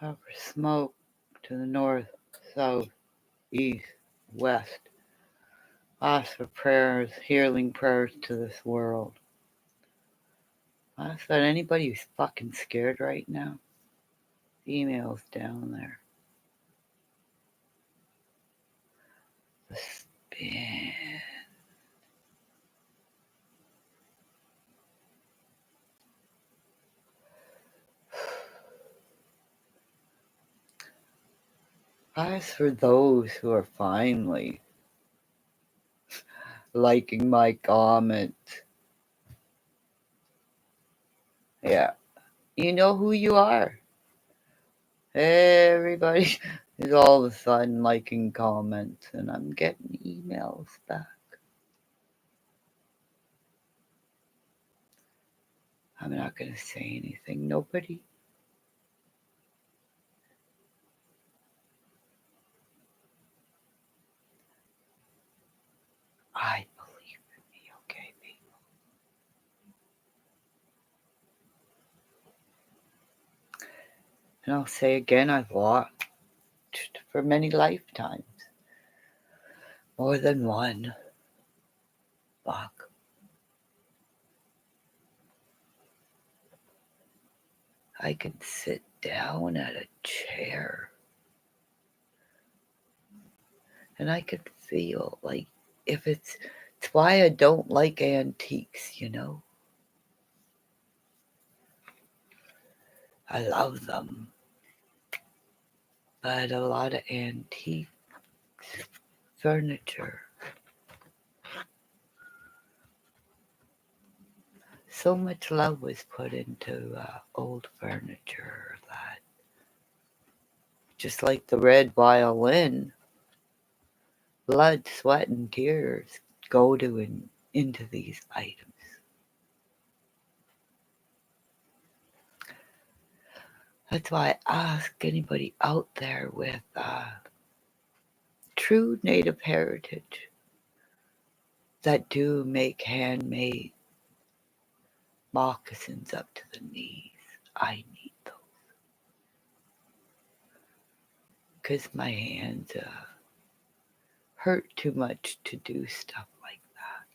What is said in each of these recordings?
Offer smoke to the north, south, east, west. Ask for prayers, healing prayers to this world. Ask that anybody who's fucking scared right now, emails down there. The spin. Ask for those who are finally liking my comments. Yeah, you know who you are. Everybody is all of a sudden liking comments, and I'm getting emails back. I'm not going to say anything. Nobody. I believe in me, okay, people? And I'll say again, I've watched for many lifetimes. More than one. Fuck. I can sit down at a chair and I could feel like if it's why I don't like antiques, you know. I love them. But a lot of antique furniture. So much love was put into old furniture that just like the red violin, blood, sweat, and tears go to into these items. That's why I ask anybody out there with true native heritage that do make handmade moccasins up to the knees. I need those. Because my hands hurt too much to do stuff like that.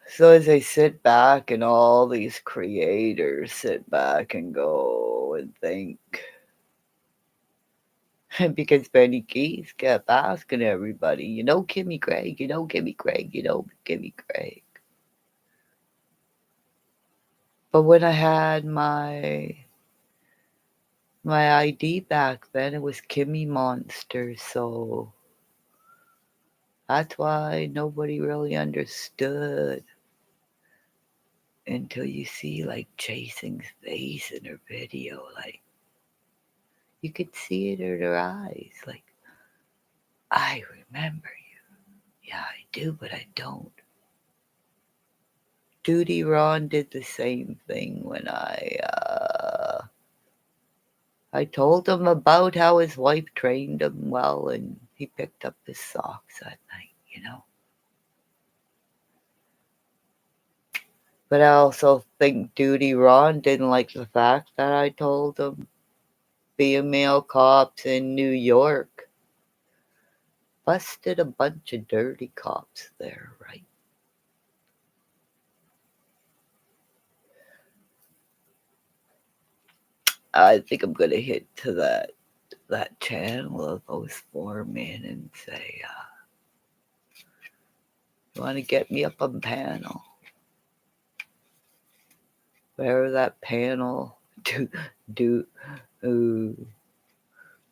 So as I sit back and all these creators sit back and go and think, because Benny Keys kept asking everybody, you know Kimmy Craig, you know Kimmy Craig, you know Kimmy Craig. But when I had my ID back then, it was Kimmy Monster, so that's why nobody really understood until you see like Chasing's face in her video, like you could see it in her eyes, like I remember you. Yeah, I do, but I don't. Duty Ron did the same thing when I told him about how his wife trained him well and he picked up his socks that night, you know. But I also think Duty Ron didn't like the fact that I told him female cops in New York busted a bunch of dirty cops there, right? I think I'm gonna hit to that channel of those 4 men and say, you want to get me up on panel? Where that panel do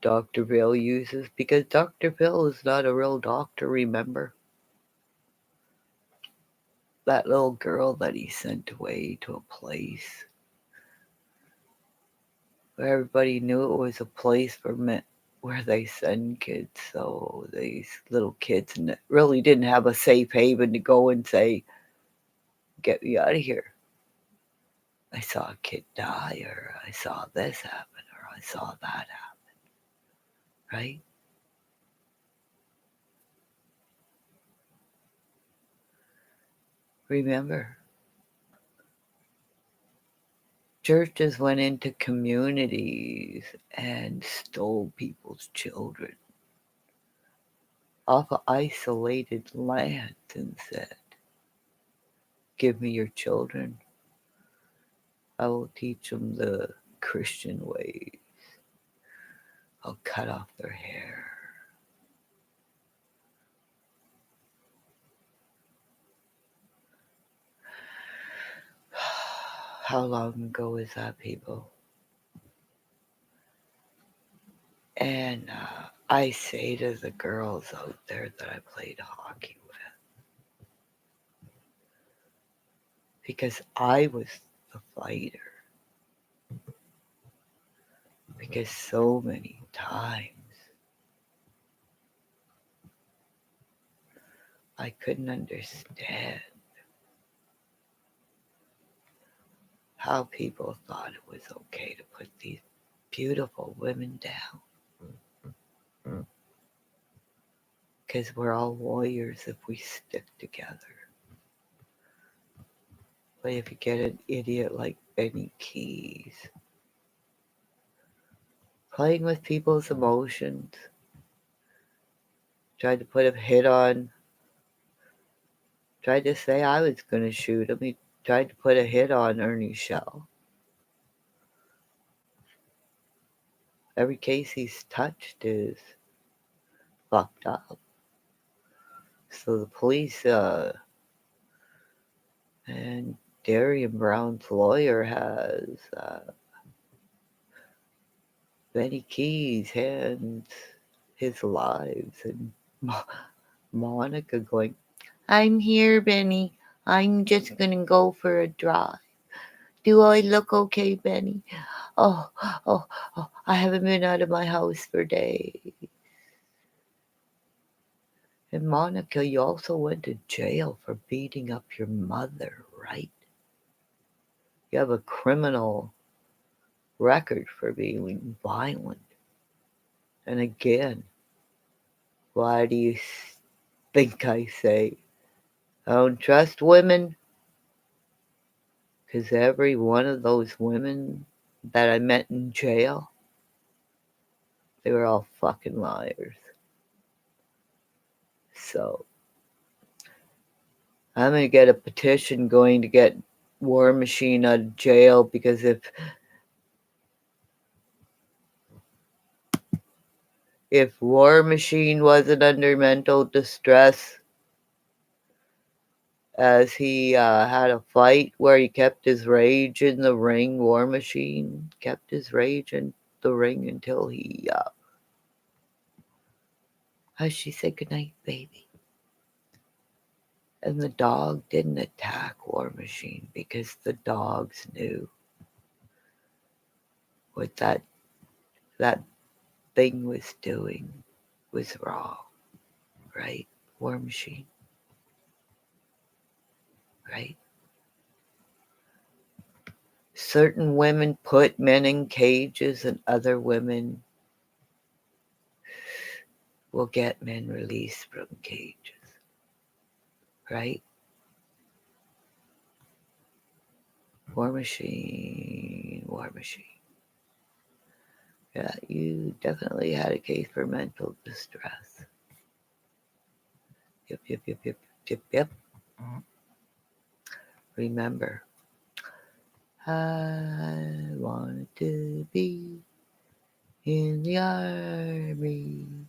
Dr. Bill uses, because Dr. Bill is not a real doctor, remember? That little girl that he sent away to a place where everybody knew it was a place for men, where they send kids, so these little kids really didn't have a safe haven to go and say, get me out of here. I saw a kid die, or I saw this happen, or I saw that happen, right? Remember, churches went into communities and stole people's children off of isolated lands and said, "Give me your children. I will teach them the Christian ways. I'll cut off their hair." How long ago is that, people? And I say to the girls out there that I played hockey with, because I was the fighter, because so many times I couldn't understand how people thought it was okay to put these beautiful women down. Because we're all warriors if we stick together. But if you get an idiot like Benny Keys, playing with people's emotions, tried to put a hit on, tried to say I was going to shoot him, he tried to put a hit on Ernie Shell. Every case he's touched is fucked up. So the police and Darian Brown's lawyer has Benny Keys hands his lives, and Monica going, "I'm here, Benny. I'm just gonna go for a drive. Do I look okay, Benny? Oh, oh, oh, I haven't been out of my house for days." And Monica, you also went to jail for beating up your mother, right? You have a criminal record for being violent. And again, why do you think I say I don't trust women? Because every one of those women that I met in jail, they were all fucking liars. So I'm going to get a petition going to get War Machine out of jail, because if War Machine wasn't under mental distress, as he had a fight where he kept his rage in the ring, War Machine kept his rage in the ring until he, as she said, "Good night, baby." And the dog didn't attack War Machine because the dogs knew what that thing was doing was wrong, right? War Machine, right? Certain women put men in cages, and other women will get men released from cages, right? War Machine, War Machine. Yeah, you definitely had a case for mental distress. Yep, yep, yep, yep, yep, yep. Remember, I wanted to be in the army.